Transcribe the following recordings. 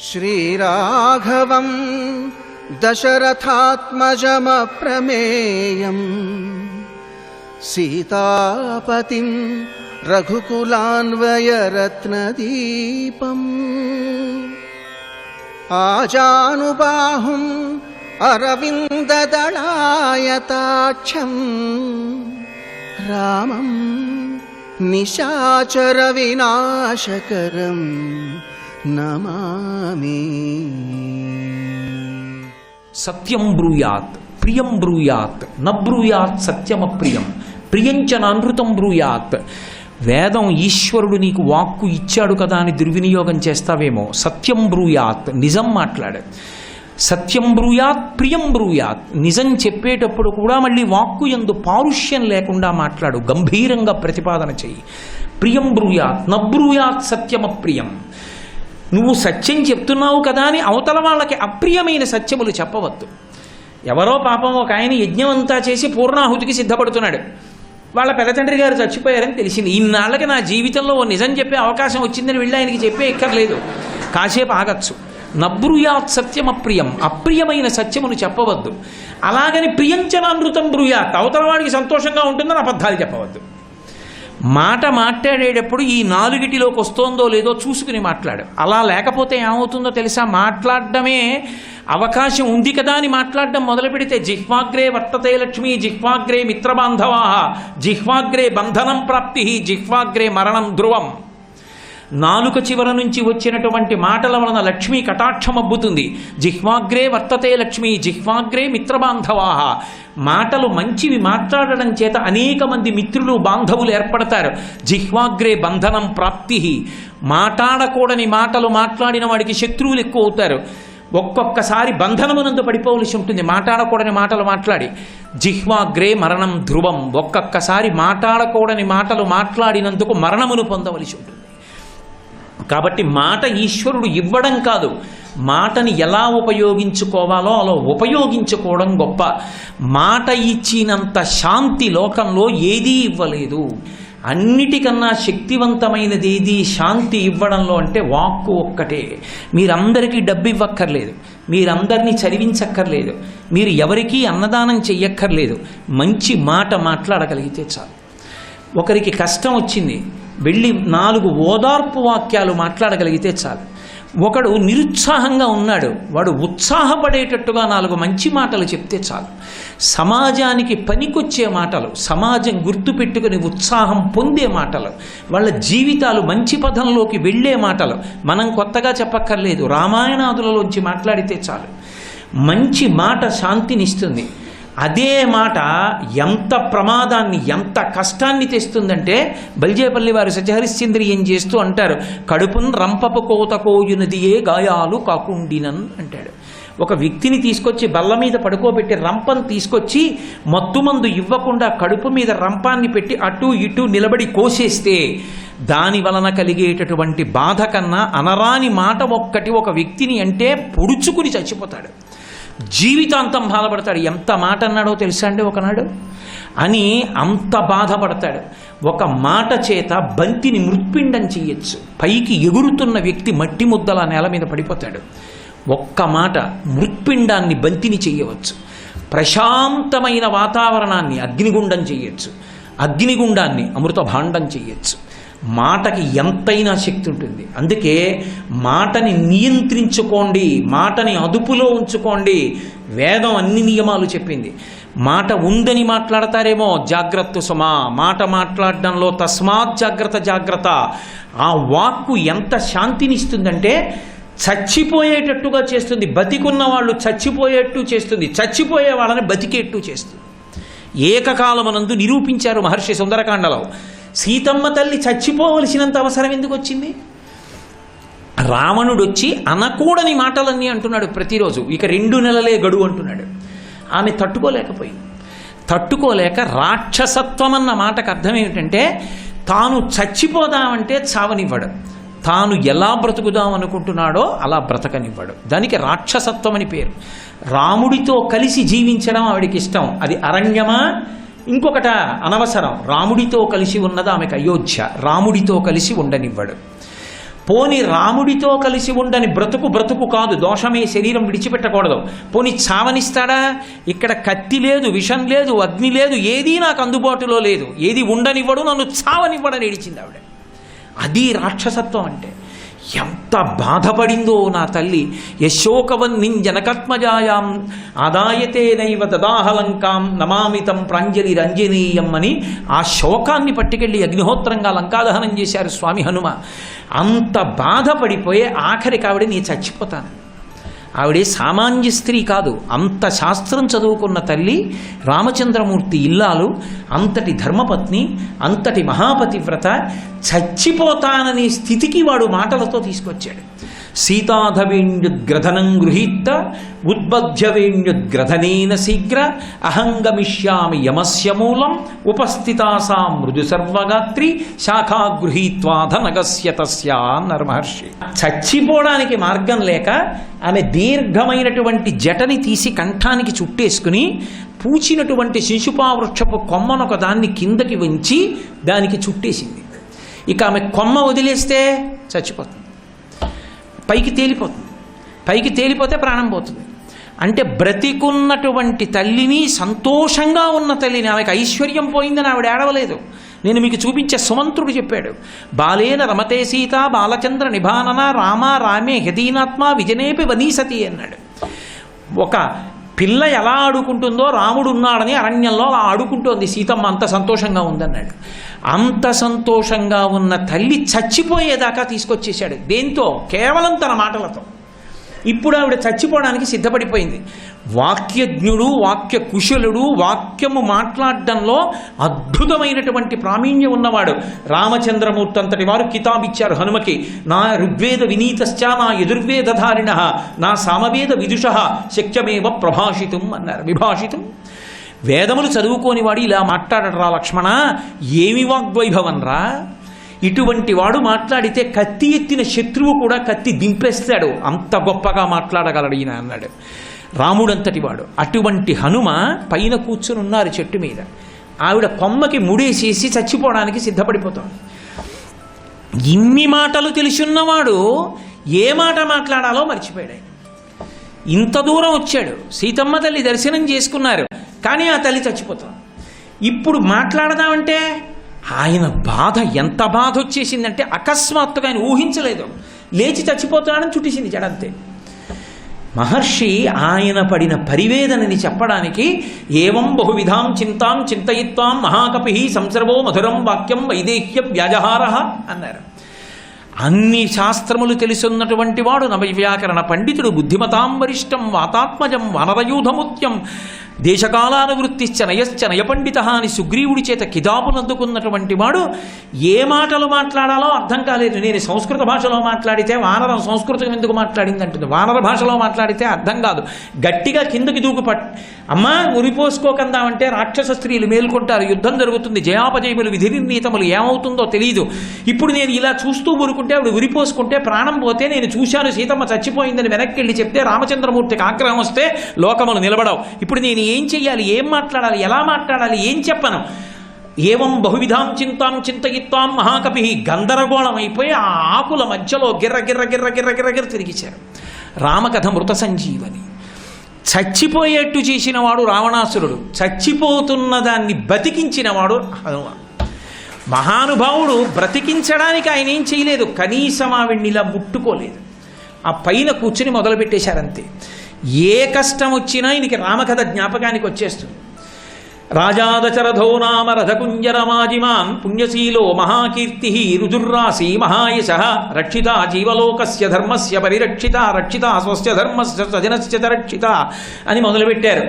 శ్రీరాఘవం దశరథాత్మజమప్రమేయం సీతాపతిం రఘుకులాన్వయరత్నదీపం ఆజానుబాహుం అరవిందదళాయతాక్షం రామం నిశాచర వినాశకరం నమామి. సత్యం బ్రూయాత్ ప్రియం బ్రూయాత్ న బ్రూయాత్ సత్యమప్రియం ప్రియంచ నానృతం బ్రూయాత్. వేదం ఈశ్వరుడు నీకు వాక్కు ఇచ్చాడు కదా అని దుర్వినియోగం చేస్తావేమో. సత్యం బ్రూయాత్ నిజం మాట్లాడు. సత్యం బ్రూయాత్ ప్రియం బ్రూయాత్ నిజం చెప్పేటప్పుడు కూడా మళ్ళీ వాక్కు యందు పారుష్యం లేకుండా మాట్లాడు. గంభీరంగా ప్రతిపాదన చెయ్యి. ప్రియం బ్రూయాత్ న బ్రూయాత్ సత్యమప్రియం. నువ్వు సత్యం చెప్తున్నావు కదా అని అవతల వాళ్ళకి అప్రియమైన సత్యములు చెప్పవద్దు. ఎవరో పాపం ఒక ఆయన యజ్ఞం అంతా చేసి పూర్ణాహుతికి సిద్ధపడుతున్నాడు. వాళ్ళ పెద్దతండ్రి గారు చచ్చిపోయారని తెలిసింది. ఇన్నాళ్ళకి నా జీవితంలో ఓ నిజం చెప్పే అవకాశం వచ్చిందని వెళ్ళి ఆయనకి చెప్పే ఎక్కర్లేదు, కాసేపు ఆగచ్చు. నబ్రూయాత్ సత్యమప్రియం, అప్రియమైన సత్యమును చెప్పవద్దు. అలాగని ప్రియంచనానృతం బ్రూయాత్, అవతల వాడికి సంతోషంగా ఉంటుందని అబద్ధాలు చెప్పవద్దు. మాట మాట్లాడేటప్పుడు ఈ నాలుగిటిలోకి వస్తోందో లేదో చూసుకుని మాట్లాడు. అలా లేకపోతే ఏమవుతుందో తెలుసా? మాట్లాడడమే అవకాశం ఉంది కదా అని మాట్లాడడం మొదలు పెడితే జిహ్వాగ్రే వర్తతే లక్ష్మి, జిహ్వాగ్రే మిత్రబాంధవా, జిహ్వాగ్రే బంధనం ప్రాప్తి, జిహ్వాగ్రే మరణం ధ్రువం. నాలుక చివర నుంచి వచ్చినటువంటి మాటల వలన లక్ష్మీ కటాక్షం అబ్బుతుంది. జిహ్వాగ్రే వర్తతే లక్ష్మి, జిహ్వాగ్రే మిత్రబాంధవా. మాటలు మంచివి మాట్లాడడం చేత అనేక మంది మిత్రులు బాంధవులు ఏర్పడతారు. జిహ్వాగ్రే బంధనం ప్రాప్తి. మాట్లాడకూడని మాటలు మాట్లాడిన వాడికి శత్రువులు ఎక్కువ అవుతారు. ఒక్కొక్కసారి బంధనమునందు పడిపోవలసి ఉంటుంది మాట్లాడకూడని మాటలు మాట్లాడి. జిహ్వాగ్రే మరణం ధ్రువం. ఒక్కొక్కసారి మాట్లాడకూడని మాటలు మాట్లాడినందుకు మరణమును పొందవలసి ఉంటుంది. కాబట్టి మాట ఈశ్వరుడు ఇవ్వడం కాదు, మాటని ఎలా ఉపయోగించుకోవాలో అలా ఉపయోగించుకోవడం గొప్ప. మాట ఇచ్చినంత శాంతి లోకంలో ఏదీ ఇవ్వలేదు. అన్నిటికన్నా శక్తివంతమైనది ఏది శాంతి ఇవ్వడంలో అంటే వాక్కు ఒక్కటే. మీరందరికీ డబ్బు ఇవ్వక్కర్లేదు, మీరందరినీ చదివించక్కర్లేదు, మీరు ఎవరికీ అన్నదానం చెయ్యక్కర్లేదు. మంచి మాట మాట్లాడగలిగితే చాలు. ఒకరికి కష్టం వచ్చింది, వెళ్ళి 4 ఓదార్పు వాక్యాలు మాట్లాడగలిగితే చాలు. ఒకడు నిరుత్సాహంగా ఉన్నాడు, వాడు ఉత్సాహపడేటట్టుగా 4 మంచి మాటలు చెప్తే చాలు. సమాజానికి పనికొచ్చే మాటలు, సమాజం గుర్తుపెట్టుకుని ఉత్సాహం పొందే మాటలు, వాళ్ళ జీవితాలు మంచి పథంలోకి వెళ్ళే మాటలు మనం కొత్తగా చెప్పక్కర్లేదు. రామాయణాదులలోంచి మాట్లాడితే చాలు. మంచి మాట శాంతినిస్తుంది. అదే మాట ఎంత ప్రమాదాన్ని, ఎంత కష్టాన్ని తెస్తుందంటే బల్జేపల్లి వారు సత్యహరిశ్చంద్రియం చేస్తూ అంటారు, కడుపున్ రంపపు కోత కోయునది ఏ గాయాలు కాకుండినన్ అంటాడు. ఒక వ్యక్తిని తీసుకొచ్చి బల్ల మీద పడుకోబెట్టి రంపం తీసుకొచ్చి మత్తుమందు ఇవ్వకుండా కడుపు మీద రంపాన్ని పెట్టి అటు ఇటు నిలబడి కోసేస్తే దాని వలన కలిగేటటువంటి బాధ కన్నా అనరాని మాట ఒక్కటి ఒక వ్యక్తిని అంటే పొడుచుకుని చచ్చిపోతాడు, జీవితాంతం బాధపడతాడు. ఎంత మాట అన్నాడో తెలుసా అండి ఒకనాడు అని అంత బాధపడతాడు. ఒక మాట చేత బంతిని మృత్పిండం చెయ్యొచ్చు. పైకి ఎగురుతున్న వ్యక్తి మట్టి ముద్దల నేల మీద పడిపోతాడు. ఒక్క మాట మృత్పిండాన్ని బంతిని చెయ్యవచ్చు. ప్రశాంతమైన వాతావరణాన్ని అగ్నిగుండం చెయ్యొచ్చు, అగ్నిగుండాన్ని అమృత భాండం చెయ్యొచ్చు. మాటకి ఎంతైనా శక్తి ఉంటుంది. అందుకే మాటని నియంత్రించుకోండి, మాటని అదుపులో ఉంచుకోండి. వేదం అన్ని నియమాలు చెప్పింది. మాట ఉందని మాట్లాడతారేమో, జాగ్రత్త సుమా. మాట మాట్లాడడంలో తస్మాత్ జాగ్రత్త జాగ్రత్త. ఆ వాక్కు ఎంత శాంతినిస్తుందంటే చచ్చిపోయేటట్టుగా చేస్తుంది. బతికున్న వాళ్ళు చచ్చిపోయేట్టు చేస్తుంది, చచ్చిపోయే వాళ్ళని బతికేట్టు చేస్తుంది. ఏకకాలమునందు నిరూపించారు మహర్షి సుందరకాండలో. సీతమ్మ తల్లి చచ్చిపోవలసినంత అవసరం ఎందుకు వచ్చింది? రావణుడు వచ్చి అనకూడని మాటలన్నీ అంటున్నాడు ప్రతిరోజు. ఇక 2 నెలలే గడువు అంటున్నాడు. ఆమె తట్టుకోలేక రాక్షసత్వం అన్న మాటకు అర్థం ఏమిటంటే తాను చచ్చిపోదామంటే చావనివ్వడు, తాను ఎలా బ్రతుకుదాం అనుకుంటున్నాడో అలా బ్రతకనివ్వడు. దానికి రాక్షసత్వం అని పేరు. రాముడితో కలిసి జీవించడం ఆవిడికి ఇష్టం. అది అరణ్యమా ఇంకొకట అనవసరం. రాముడితో కలిసి ఉన్నది ఆమెకు అయోధ్య. రాముడితో కలిసి ఉండనివ్వడు. పోని రాముడితో కలిసి ఉండని బ్రతుకు కాదు, దోషమే శరీరం విడిచిపెట్టకూడదు. పోని చావనిస్తాడా? ఇక్కడ కత్తి లేదు, విషం లేదు, అగ్ని లేదు, ఏదీ నాకు అందుబాటులో లేదు, ఏది ఉండనివ్వడు, నన్ను చావనివ్వడని ఏడిచింది ఆవిడ. అది రాక్షసత్వం అంటే. ఎంత బాధపడిందో నా తల్లి. యశోకవన్నిం జనకత్మజాయాం ఆదాయతే నైవ దదాహలంకాం నమామితం ప్రాంజలి రంజనీయం అని ఆ శోకాన్ని పట్టుకెళ్ళి అగ్నిహోత్రంగా లంకాదహనం చేశారు స్వామి హనుమ. అంత బాధపడిపోయే ఆఖరికి ఆవిడ నీ చచ్చిపోతాను. ఆవిడే సామాన్య స్త్రీ కాదు, అంత శాస్త్రం చదువుకున్న తల్లి, రామచంద్రమూర్తి ఇల్లాలు, అంతటి ధర్మపత్ని, అంతటి మహాపతివ్రత. చచ్చిపోతాననే స్థితికి వాడు మాటలతో తీసుకొచ్చాడు. సీతాధవేణ్యుద్గ్రధనం గృహీత్త ఉద్బధ్యవేణ్యుద్గ్రధనేన శీఘ్ర అహంగమిష్యామి యమస్య మూలం ఉపస్థితాసా మృదు సర్వగాత్రి శాఖా గృహీత్వాధనగస్య తస్యా అన్నారు మహర్షి. చచ్చిపోవడానికి మార్గం లేక ఆమె దీర్ఘమైనటువంటి జటని తీసి కంఠానికి చుట్టేసుకుని పూచినటువంటి శిశుపావృక్షపు కొమ్మనొక దాన్ని కిందకి వంచి దానికి చుట్టేసింది. ఇక ఆమె కొమ్మ వదిలేస్తే చచ్చిపోతుంది, పైకి తేలిపోతే ప్రాణం పోతుంది. అంటే బ్రతికున్నటువంటి తల్లిని, సంతోషంగా ఉన్న తల్లిని, ఆమెకు ఐశ్వర్యం పోయిందని ఆవిడ ఏడవలేదు. నేను మీకు చూపించే సుమంత్రుడు చెప్పాడు, బాలేన రమతే సీత బాలచంద్ర నిభానన రామ రామే హృదీనాత్మ విజనేపి వనీసతి అన్నాడు. ఒక పిల్ల ఎలా ఆడుకుంటుందో రాముడు ఉన్నాడని అరణ్యంలో అలా ఆడుకుంటోంది సీతమ్మ, అంత సంతోషంగా ఉందన్నాడు. అంత సంతోషంగా ఉన్న తల్లి చచ్చిపోయేదాకా తీసుకొచ్చేశాడు. దేంతో? కేవలం తన మాటలతో. ఇప్పుడు ఆవిడ చచ్చిపోవడానికి సిద్ధపడిపోయింది. వాక్యజ్ఞుడు, వాక్య కుశలుడు, వాక్యము మాట్లాడడంలో అద్భుతమైనటువంటి ప్రావీణ్యం ఉన్నవాడు రామచంద్రమూర్తి అంతటి వారు కితాబిచ్చారు హనుమకి. నా ఋగ్వేద వినీతశ్చ నా యజుర్వేదధారిణ నా సామవేద విదుష శక్యమేవ ప్రభాషితం అన్నారు. విభాషితం. వేదములు చదువుకోని వాడు ఇలా మాట్లాడరా లక్ష్మణ, ఏమి వాగ్వైభవం రా. ఇటువంటి వాడు మాట్లాడితే కత్తి ఎత్తిన శత్రువు కూడా కత్తి దింపేస్తాడు, అంత గొప్పగా మాట్లాడగలడు ఈయన అన్నాడు. రాముడంతటి వాడు. అటువంటి హనుమ పైన కూర్చుని ఉన్నారు చెట్టు మీద. ఆవిడ కొమ్మకి ముడేసేసి చచ్చిపోవడానికి సిద్ధపడిపోతాడు. ఇన్ని మాటలు తెలుసున్నవాడు ఏ మాట మాట్లాడాలో మర్చిపోయాడు. ఇంత దూరం వచ్చాడు, సీతమ్మ తల్లి దర్శనం చేసుకున్నారు, కానీ ఆ తల్లి చచ్చిపోతాం. ఇప్పుడు మాట్లాడదామంటే ఆయన బాధ, ఎంత బాధ వచ్చేసిందంటే అకస్మాత్తుగా ఆయన ఊహించలేదు, లేచి చచ్చిపోతున్నాడని చుట్టేసింది జడంతే. మహర్షి ఆయన పడిన పరివేదనని చెప్పడానికి ఏవం బహువిధాం చింతాం చింతయిత్వాం మహాకపి సంసర్వో మధురం వాక్యం వైదేహ్య వ్యాజహార అన్నారు. అన్ని శాస్త్రములు తెలుసున్నటువంటి వాడు, నవవ్యాకరణ పండితుడు, బుద్ధిమతాం వరిష్టం వాతాత్మజం వానరయూధముత్యం దేశకాలానువృత్తిశ్చ నయశ్చ నయపండిత అని సుగ్రీవుడి చేత కితాబునందుకున్నటువంటి వాడు ఏ మాటలు మాట్లాడాలో అర్థం కాలేదు. నేను సంస్కృత భాషలో మాట్లాడితే వానరం సంస్కృతం ఎందుకు మాట్లాడింది అంటుంది, వానర భాషలో మాట్లాడితే అర్థం కాదు. గట్టిగా కిందకి దూకు అమ్మా ఉరిపోసుకోకందామంటే రాక్షస స్త్రీలు మేల్కొంటారు, యుద్ధం జరుగుతుంది, జయాపజయములు విధి నిర్ణీతములు, ఏమవుతుందో తెలియదు. ఇప్పుడు నేను ఇలా చూస్తూ ఊరుకుంటే ఆవిడ ఉరిపోసుకుంటే ప్రాణం పోతే, నేను చూశాను సీతమ్మ చచ్చిపోయిందని వెనక్కి వెళ్ళి చెప్తే రామచంద్రమూర్తికి ఆగ్రహం వస్తే లోకములు నిలబడవు. ఇప్పుడు నేను ఏం చెయ్యాలి, ఏం మాట్లాడాలి, ఎలా మాట్లాడాలి, ఏం చెప్పను? ఏవం బహువిధాం చింతాం చింతయిత్వాం మహాకపి. గందరగోళం అయిపోయి ఆ ఆకుల మధ్యలో గిర్ర గిర్ర గిర్ర గిర్ర గిర్ర గిర్ర తిరిగిశారు. రామకథ మృత సంజీవని. చచ్చిపోయేట్టు చేసినవాడు రావణాసురుడు, చచ్చిపోతున్న దాన్ని బతికించినవాడు హనుమ. మహానుభావుడు బ్రతికించడానికి ఆయన ఏం చేయలేదు, కనీసం ఆవిడ్ని ఇలా ముట్టుకోలేదు, ఆ పైన కూర్చుని మొదలుపెట్టేశారంతే. ఏ కష్టం వచ్చినా ఈయనకి రామకథ జ్ఞాపకానికి వచ్చేస్తుంది. రాజాదశరథో నామ రథకుంజరమాజిమాన్ పుణ్యశీలో మహాకీర్తి రుజుర్రాసి మహాయశ రక్షిత జీవలోకస్య ధర్మస్య పరిరక్షిత రక్షిత స్వస్య ధర్మస్య సజనస్య రక్షిత అని మొదలుపెట్టారు.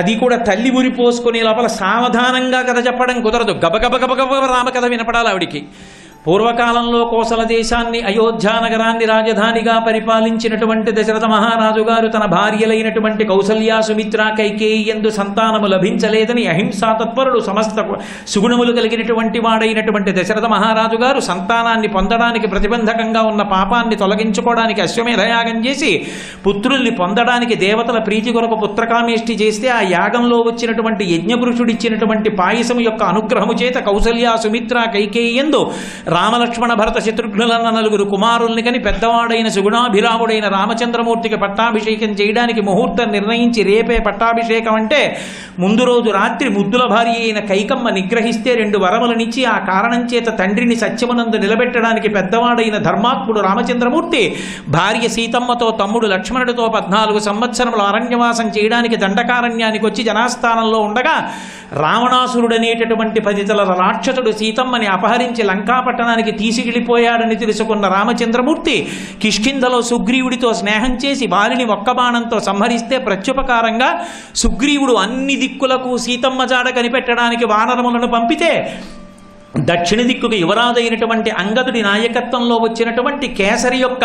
అది కూడా తల్లి ఉరిపోసుకునే లోపల సావధానంగా కథ చెప్పడం కుదరదు, గబగబ గబగబ రామకథ వినపడాలి ఆవిడికి. పూర్వకాలంలో కోసల దేశాన్ని, అయోధ్యానగరాన్ని రాజధానిగా పరిపాలించినటువంటి దశరథ మహారాజు గారు తన భార్యలైనటువంటి కౌసల్య, సుమిత్ర, కైకేయి యందు సంతానము లభించలేదని అహింసా తత్పరుడు, సమస్త సుగుణములు కలిగినటువంటి వాడైనటువంటి దశరథ మహారాజు గారు సంతానాన్ని పొందడానికి ప్రతిబంధకంగా ఉన్న పాపాన్ని తొలగించుకోవడానికి అశ్వమేధయాగం చేసి పుత్రుల్ని పొందడానికి దేవతల ప్రీతి కొరకు పుత్రకామేష్టి చేస్తే ఆ యాగంలో వచ్చినటువంటి యజ్ఞపురుషుడిచ్చినటువంటి పాయసము యొక్క అనుగ్రహము చేత కౌసల్య, సుమిత్ర, కైకేయి యందు రామలక్ష్మణ భరత శత్రుఘ్నులన్న నలుగురు కుమారుల్ని కని పెద్దవాడైన సుగుణాభిరాముడైన రామచంద్రమూర్తికి పట్టాభిషేకం చేయడానికి ముహూర్తం నిర్ణయించి రేపే పట్టాభిషేకం అంటే ముందు రోజు రాత్రి ముద్దుల భార్య అయిన కైకమ్మ నిగ్రహిస్తే 2 వరములనిచ్చి ఆ కారణం చేత తండ్రిని సత్యమునందు నిలబెట్టడానికి పెద్దవాడైన ధర్మాత్ముడు రామచంద్రమూర్తి భార్య సీతమ్మతో తమ్ముడు లక్ష్మణుడితో 14 సంవత్సరములు అరణ్యవాసం చేయడానికి దండకారణ్యానికి వచ్చి జనాస్థానంలో ఉండగా రావణాసురుడనేటటువంటి 10 తలల రాక్షసుడు సీతమ్మని అపహరించి లంకాపట్టణానికి తీసుకెళ్లిపోయాడని తెలుసుకున్న రామచంద్రమూర్తి కిష్కింధలో సుగ్రీవుడితో స్నేహం చేసి వారిని ఒక్క బాణంతో సంహరిస్తే ప్రత్యుపకారంగా సుగ్రీవుడు అన్ని దిక్కులకు సీతమ్మ జాడ కనిపెట్టడానికి వానరములను పంపితే దక్షిణ దిక్కుకు యువరాజైనటువంటి అంగదుడి నాయకత్వంలో వచ్చినటువంటి కేసరి యొక్క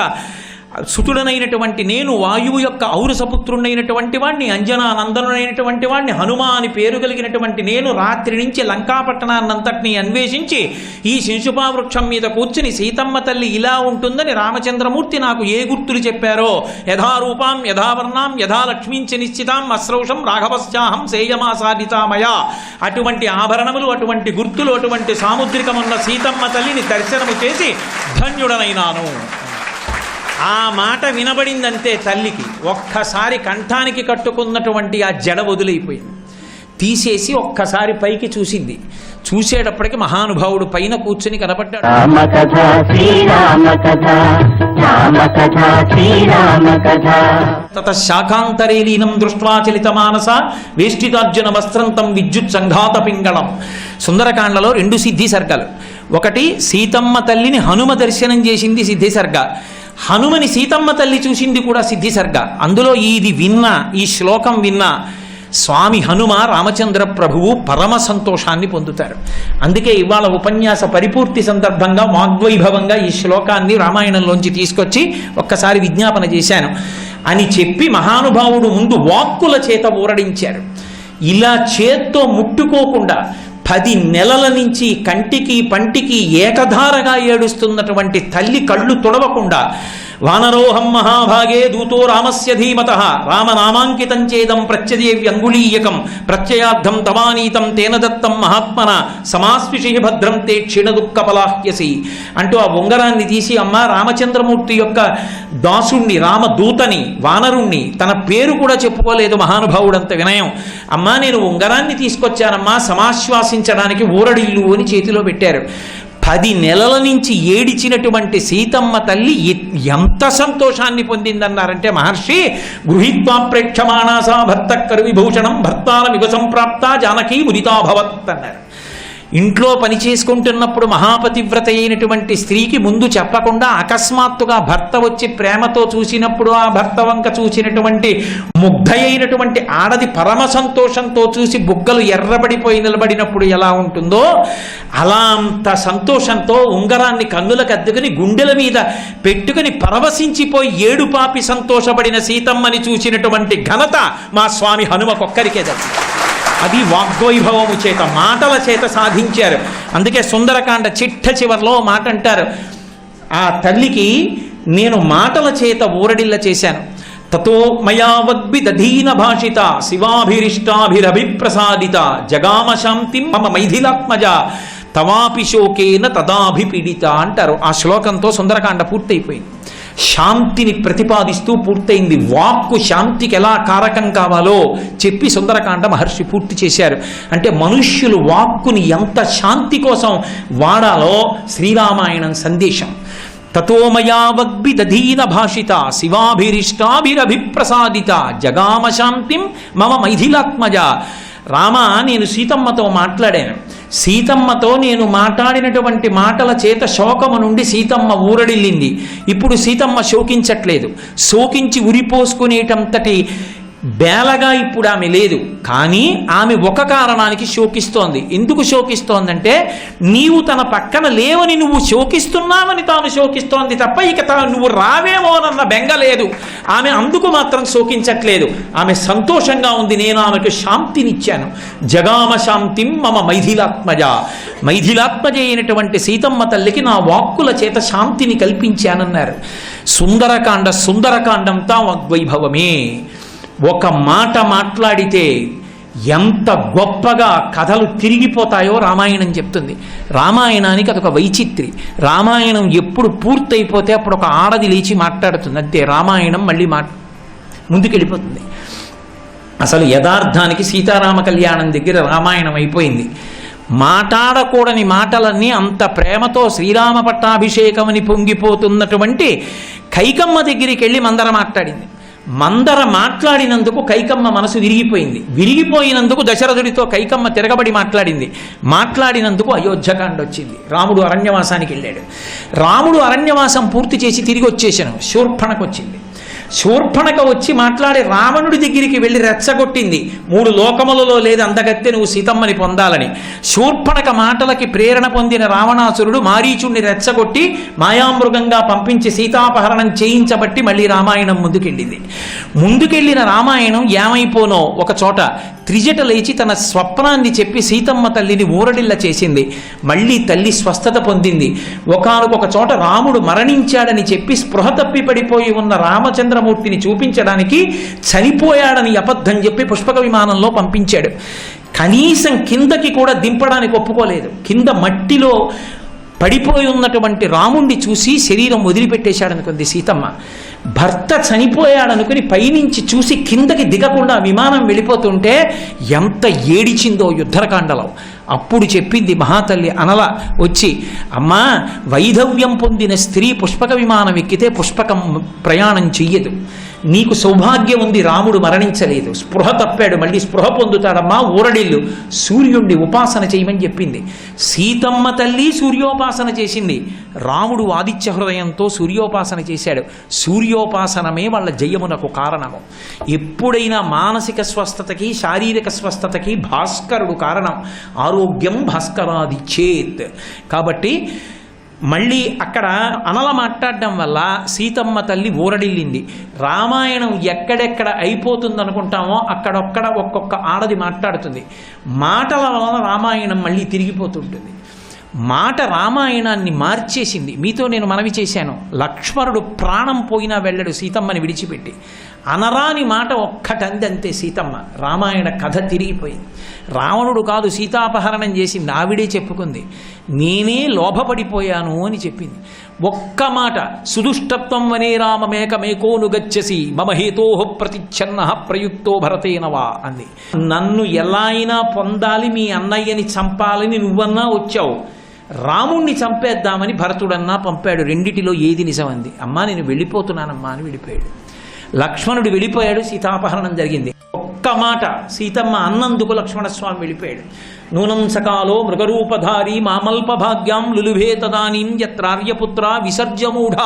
సుతుడనైనటువంటి నేను, వాయువు యొక్క ఔరసపుత్రుడైనటువంటి వాడిని, అంజనానందనుడైనటువంటి వాడిని, హనుమ అని పేరు కలిగినటువంటి నేను రాత్రి నుంచి లంకాపట్టణాన్నంతటినీ అన్వేషించి ఈ శింశుపావృక్షం మీద కూర్చుని సీతమ్మ తల్లి ఇలా ఉంటుందని రామచంద్రమూర్తి నాకు ఏ గుర్తులు చెప్పారో యథారూపాం యథావర్ణాం యథా లక్ష్మీంచ నిశ్చితాం అస్రౌషం రాఘవశ్చాహం సేయమాసాదితామయ అటువంటి ఆభరణములు, అటువంటి గుర్తులు, అటువంటి సాముద్రికమున్న సీతమ్మ తల్లిని దర్శనము చేసి ధన్యుడనైనాను. ఆ మాట వినబడిందంతే తల్లికి ఒక్కసారి కంఠానికి కట్టుకున్నటువంటి ఆ జడ వదిలైపోయింది. తీసేసి ఒక్కసారి పైకి చూసింది. చూసేటప్పటికి మహానుభావుడు పైన కూర్చుని కనపడ్డాడు. తత శాకాంతరేలీనం దృష్ట్వా చలిత మానస వేష్టితార్జున వస్త్రంతం విద్యుత్ సంఘాత పింగళం. సుందరకాండలో 2 సిద్ధి సర్గలు. ఒకటి సీతమ్మ తల్లిని హనుమ దర్శనం చేసింది సిద్ధి సర్గ, హనుమని సీతమ్మ తల్లి చూసింది కూడా సిద్ధి సర్గ. అందులో ఇది విన్నా, ఈ శ్లోకం విన్నా స్వామి హనుమ రామచంద్ర ప్రభువు పరమ సంతోషాన్ని పొందుతారు. అందుకే ఇవాళ ఉపన్యాస పరిపూర్తి సందర్భంగా వాగ్వైభవంగా ఈ శ్లోకాన్ని రామాయణంలోంచి తీసుకొచ్చి ఒక్కసారి విజ్ఞాపన చేశాను అని చెప్పి మహానుభావుడు ముందు వాక్కుల చేత ఊరడించారు. ఇలా చేత్తో ముట్టుకోకుండా 10 నెలల నుంచి కంటికి పంటికి ఏకధారగా ఏడుస్తున్నటువంటి తల్లి కళ్ళు తుడవకుండా వానరోహం మహాభాగే దూతో రామస్య ధీమతః రామనామాంకితం చేదం ప్రత్యదేవ్యంగుళీయకం ప్రత్యయార్థం తవానీతం తేన దత్తం మహాత్మన సమాస్విషి భద్రం తే క్షీణదుఃఖపలాహ్యసి అంటూ ఆ ఉంగరాన్ని తీసి అమ్మ రామచంద్రమూర్తి యొక్క దాసుణ్ణి, రామదూతని, వానరుణ్ణి, తన పేరు కూడా చెప్పుకోలేదు మహానుభావుడంత వినయం. అమ్మా నేను ఉంగరాన్ని తీసుకొచ్చానమ్మా సమాశ్వాసించడానికి ఊరడిల్లు అని చేతిలో పెట్టారు. 10 నెలల నుంచి ఏడిచినటువంటి సీతమ్మ తల్లి ఎంత సంతోషాన్ని పొందిందన్నారంటే మహర్షి గృహీత్వా ప్రేక్షమాణాసా భర్త కరువిభూషణం భర్తారమివ సంప్రాప్త జానకీ ముదితాభవత్ అన్నారు. ఇంట్లో పని చేసుకుంటున్నప్పుడు మహాపతివ్రత అయినటువంటి స్త్రీకి ముందు చెప్పకుండా అకస్మాత్తుగా భర్త వచ్చి ప్రేమతో చూసినప్పుడు ఆ భర్త వంక చూసినటువంటి ముగ్ధ అయినటువంటి ఆడది పరమ సంతోషంతో చూసి బుగ్గలు ఎర్రబడిపోయి నిలబడినప్పుడు ఎలా ఉంటుందో అలా అంత సంతోషంతో ఉంగరాన్ని కన్నులకు అద్దుకుని గుండెల మీద పెట్టుకుని పరవశించిపోయి ఏడుపాపి సంతోషపడిన సీతమ్మని చూసినటువంటి ఘనత మా స్వామి హనుమకొక్కరికే దక్కింది. అది వాగ్వైభవము చేత, మాటల చేత సాధించారు. అందుకే సుందరకాండ చివర్లో మాట అంటారు, ఆ తల్లికి నేను మాటల చేత ఊరడిల్ల చేశాను. తతో మయా వద్భిదధీన భాషిత శివాభిరిష్టాభిరభిప్రసాదిత జగామ శాంతిం మమ మైథిలాత్మజ తవాపి శోకేన తదాభిపీడిత అంటారు. ఆ శ్లోకంతో సుందరకాండ పూర్తయిపోయింది. శాంతిని ప్రతిపాదిస్తూ పూర్తయింది. వాక్కు శాంతికి ఎలా కారకం కావాలో చెప్పి సుందరకాండ మహర్షి పూర్తి చేశారు. అంటే మనుష్యులు వాక్కుని ఎంత శాంతి కోసం వాడాలో శ్రీరామాయణం సందేశం. తతోమయా వద్భిదధీన భాషిత శివాభిరిష్టాభిరభిప్రసాదిత జగామ శాంతిం మమ మైథిలాత్మజ. రామ నేను సీతమ్మతో మాట్లాడాను. సీతమ్మతో నేను మాట్లాడినటువంటి మాటల చేత శోకము నుండి సీతమ్మ ఊరడిల్లింది. ఇప్పుడు సీతమ్మ శోకించట్లేదు. శోకించి ఉరిపోసుకునేటంతటి బేలగా ఇప్పుడు ఆమె లేదు. కానీ ఆమె ఒక కారణానికి శోకిస్తోంది. ఎందుకు శోకిస్తోందంటే నీవు తన పక్కన లేవని నువ్వు శోకిస్తున్నావని తాను శోకిస్తోంది తప్ప ఇక నువ్వు రావేమోనన్న బెంగ లేదు. ఆమె అందుకు మాత్రం శోకించట్లేదు. ఆమె సంతోషంగా ఉంది. నేను ఆమెకు శాంతినిచ్చాను. జగామ శాంతిం మమ మైథిలాత్మజ. మైథిలాత్మజ అయినటువంటి సీతమ్మ తల్లికి నా వాక్కుల చేత శాంతిని కల్పించానన్నారు. సుందరకాండంతా వాగ్వైభవమే. ఒక మాట మాట్లాడితే ఎంత గొప్పగా కథలు తిరిగిపోతాయో రామాయణం చెప్తుంది. రామాయణానికి అదొక వైచిత్రి. రామాయణం ఎప్పుడు పూర్తయిపోతే అప్పుడు ఒక ఆడది లేచి మాట్లాడుతుంది, అంతే రామాయణం మళ్ళీ ముందుకెళ్ళిపోతుంది. అసలు యథార్థానికి సీతారామ కళ్యాణం దగ్గర రామాయణం అయిపోయింది. మాట్లాడకూడని మాటలన్నీ అంత ప్రేమతో శ్రీరామ పట్టాభిషేకమని పొంగిపోతున్నటువంటి కైకమ్మ దగ్గరికి వెళ్ళి మందర మాట్లాడింది. మందర మాట్లాడినందుకు కైకమ్మ మనసు విరిగిపోయింది. విరిగిపోయినందుకు దశరథుడితో కైకమ్మ తిరగబడి మాట్లాడినందుకు అయోధ్యకాండ వచ్చింది. రాముడు అరణ్యవాసానికి వెళ్ళాడు. రాముడు అరణ్యవాసం పూర్తి చేసి తిరిగి వచ్చేసాను. శూర్పణకు వచ్చింది. శూర్పణక వచ్చి మాట్లాడి రావణుడి దగ్గరికి వెళ్ళి రెచ్చగొట్టింది, 3 లోకములలో లేదు అందగత్తె నువ్వు సీతమ్మని పొందాలని. శూర్పణక మాటలకి ప్రేరణ పొందిన రావణాసురుడు మారీచుణ్ణి రెచ్చగొట్టి మాయామృగంగా పంపించి సీతాపహరణం చేయించబట్టి మళ్ళీ రామాయణం ముందుకెళ్ళిన రామాయణం ఏమైపోనో ఒక చోట త్రిజట లేచి తన స్వప్నాన్ని చెప్పి సీతమ్మ తల్లిని ఊరడిల్ల చేసింది. మళ్ళీ తల్లి స్వస్థత పొందింది. ఒకానొక చోట రాముడు మరణించాడని చెప్పి స్పృహ తప్పి పడిపోయి ఉన్న రామచంద్రమూర్తిని చూపించడానికి చనిపోయాడని అబద్ధం చెప్పి పుష్పక విమానంలో పంపించాడు. కనీసం కిందకి కూడా దింపడానికి ఒప్పుకోలేదు. కింద మట్టిలో పడిపోయి ఉన్నటువంటి రాముణ్ణి చూసి శరీరం వదిలిపెట్టేశాడనుకుంది సీతమ్మ. భర్త చనిపోయాడనుకుని పైనుంచి చూసి కిందకి దిగకుండా విమానం వెళ్ళిపోతుంటే ఎంత ఏడిచిందో యుద్ధకాండలో. అప్పుడు చెప్పింది మహాతల్లి అనల వచ్చి, అమ్మా వైధవ్యం పొందిన స్త్రీ పుష్పక విమానం ఎక్కితే పుష్పకం ప్రయాణం చెయ్యదు. నీకు సౌభాగ్యం ఉంది, రాముడు మరణించలేదు, స్పృహ తప్పాడు, మళ్ళీ స్పృహ పొందుతాడమ్మా, ఊరడిల్లు, సూర్యుణ్ణి ఉపాసన చేయమని చెప్పింది. సీతమ్మ తల్లి సూర్యోపాసన చేసింది. రాముడు ఆదిత్య హృదయంతో సూర్యోపాసన చేశాడు. సూర్యోపాసనమే వాళ్ళ జయమునకు కారణము. ఎప్పుడైనా మానసిక స్వస్థతకి శారీరక స్వస్థతకి భాస్కరుడు కారణం. ఆరోగ్యం భాస్కరాది చేత్. కాబట్టి మళ్ళీ అక్కడ అనల మాట్లాడడం వల్ల సీతమ్మ తల్లి ఊరడిల్లింది. రామాయణం ఎక్కడెక్కడ అయిపోతుంది అనుకుంటామో అక్కడొక్కడ ఒక్కొక్క ఆడది మాట్లాడుతుంది. మాటల వలన రామాయణం మళ్ళీ తిరిగిపోతుంటుంది. మాట రామాయణాన్ని మార్చేసింది. మీతో నేను మనవి చేశాను, లక్ష్మణుడు ప్రాణం పోయినా వెళ్ళడు సీతమ్మని విడిచిపెట్టి. అనరాని మాట ఒక్కటంది అంతే సీతమ్మ. రామాయణ కథ తిరిగిపోయింది. రావణుడు కాదు సీతాపహరణం చేసింది, ఆవిడే చెప్పుకుంది. నేనే లోభపడిపోయాను అని చెప్పింది. ఒక్క మాట, సుదుష్టత్వం వనే రామమేకమేకోను గచ్చసి మమ హేతోహ ప్రతిచ్ఛన్న ప్రయుక్తో భరతేనవా అంది. నన్ను ఎలా అయినా పొందాలి, మీ అన్నయ్యని చంపాలని నువ్వన్నా వచ్చావు, రాముణ్ణి చంపేద్దామని భరతుడన్నా పంపాడు, రెండిటిలో ఏది నిజమంది. అమ్మా నేను వెళ్ళిపోతున్నానమ్మా అని వెళ్ళిపోయాడు. లక్ష్మణుడు వెళ్ళిపోయాడు, సీతాపహరణం జరిగింది. ఒక్క మాట సీతమ్మ అన్నందుకు లక్ష్మణస్వామి వెళ్ళిపోయాడు. నూనం సకాలో మృగరూపధారి మామల్పభాగ్యాం లులుభే తదానీం యత్రార్యపుత్ర విసర్జమూఢ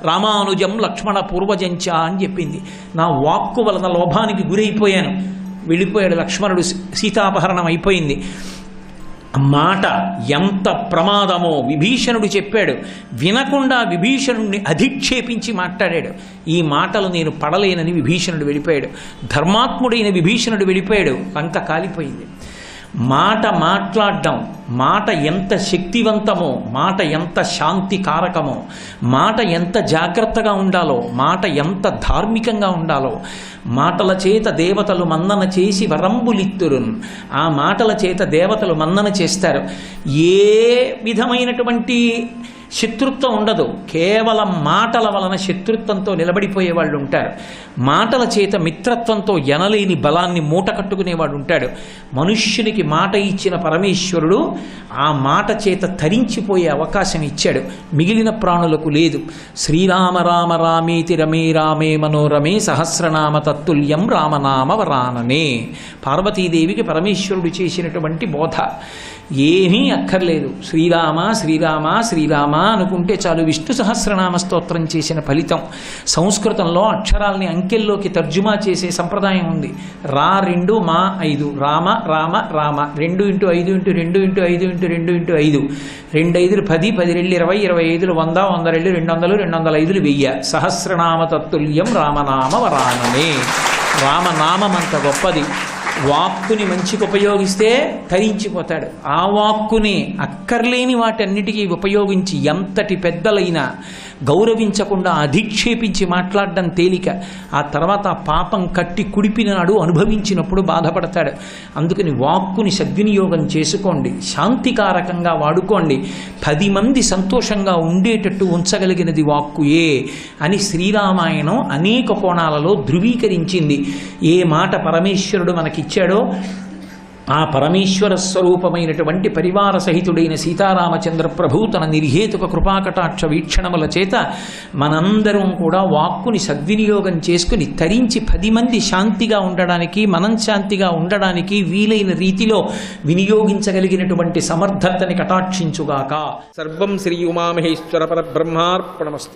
రామానుజం లక్ష్మణ పూర్వజంచ అని చెప్పింది. నా వాక్కు వలన లోభానికి గురైపోయాను. వెళ్ళిపోయాడు లక్ష్మణుడు. సీతాపహరణం అయిపోయింది. మాట ఎంత ప్రమాదమో విభీషణుడు చెప్పాడు. వినకుండా విభీషణుడిని అధిక్షేపించి మాట్లాడాడు. ఈ మాటలు నేను పడలేనని విభీషణుడు వెళ్ళిపోయాడు. ధర్మాత్ముడైన విభీషణుడు వెళ్ళిపోయాడు. లంక కాలిపోయింది. మాట మాట్లాడడం, మాట ఎంత శక్తివంతమో, మాట ఎంత శాంతి కారకమో, మాట ఎంత జాగ్రత్తగా ఉండాలో, మాట ఎంత ధార్మికంగా ఉండాలో. మాటల చేత దేవతలు మన్నన చేసి వరంబులిత్తురున్. ఆ మాటల చేత దేవతలు మన్నన చేస్తారు. ఏ విధమైనటువంటి శత్రుత్వం ఉండదు. కేవలం మాటల వలన శత్రుత్వంతో నిలబడిపోయే వాళ్ళు ఉంటారు. మాటల చేత మిత్రత్వంతో ఎనలేని బలాన్ని మూట కట్టుకునేవాడు ఉంటాడు. మనుష్యునికి మాట ఇచ్చిన పరమేశ్వరుడు ఆ మాట చేత తరించిపోయే అవకాశం ఇచ్చాడు, మిగిలిన ప్రాణులకు లేదు. శ్రీరామ రామ రామేతి రమే రామే మనోరమే సహస్రనామ తత్తుల్యం రామనామ వరాననే. పార్వతీదేవికి పరమేశ్వరుడు చేసినటువంటి బోధ. ఏమీ అక్కర్లేదు, శ్రీరామ శ్రీరామ శ్రీరామ అనుకుంటే చాలు. విష్ణు సహస్రనామ స్తోత్రం చేసిన ఫలితం. సంస్కృతంలో అక్షరాల్ని అంకెల్లోకి తర్జుమా చేసే సంప్రదాయం ఉంది. రా 2 మా 5, రామ రామ రామ 2 × 5 × 2 × 5 × 2 × 5, 2 5 10, 10 2 20, 20 100, 100 200, 205 1000. సహస్రనామ తత్తుల్యం రామనామ వరాననే. రామనామం అంత గొప్పది. వాక్కుని మంచికి ఉపయోగిస్తే తరించిపోతాడు. ఆ వాక్కుని అక్కర్లేని వాటన్నిటికీ ఉపయోగించి ఎంతటి పెద్దలైనా గౌరవించకుండా అధిక్షేపించి మాట్లాడడం తేలిక. ఆ తర్వాత ఆ పాపం కట్టి కుడిపినాడు అనుభవించినప్పుడు బాధపడతాడు. అందుకని వాక్కుని సద్వినియోగం చేసుకోండి, శాంతికారకంగా వాడుకోండి. 10 మంది సంతోషంగా ఉండేటట్టు ఉంచగలిగినది వాక్కుయే అని శ్రీరామాయణం అనేక కోణాలలో ధృవీకరించింది. ఏ మాట పరమేశ్వరుడు మనకిచ్చాడో ఆ పరమేశ్వర స్వరూపమైనటువంటి పరివార సహితుడైన సీతారామచంద్ర ప్రభు తన నిర్హేతుక కృపాకటాక్ష వీక్షణముల చేత మనందరం కూడా వాక్కుని సద్వినియోగం చేసుకుని తరించి 10 మంది శాంతిగా ఉండడానికి, మనం శాంతిగా ఉండడానికి వీలైన రీతిలో వినియోగించగలిగినటువంటి సమర్థతని కటాక్షించుగాక. సర్వం శ్రీ ఉమామహేశ్వర పరబ్రహ్మార్పణమస్తు.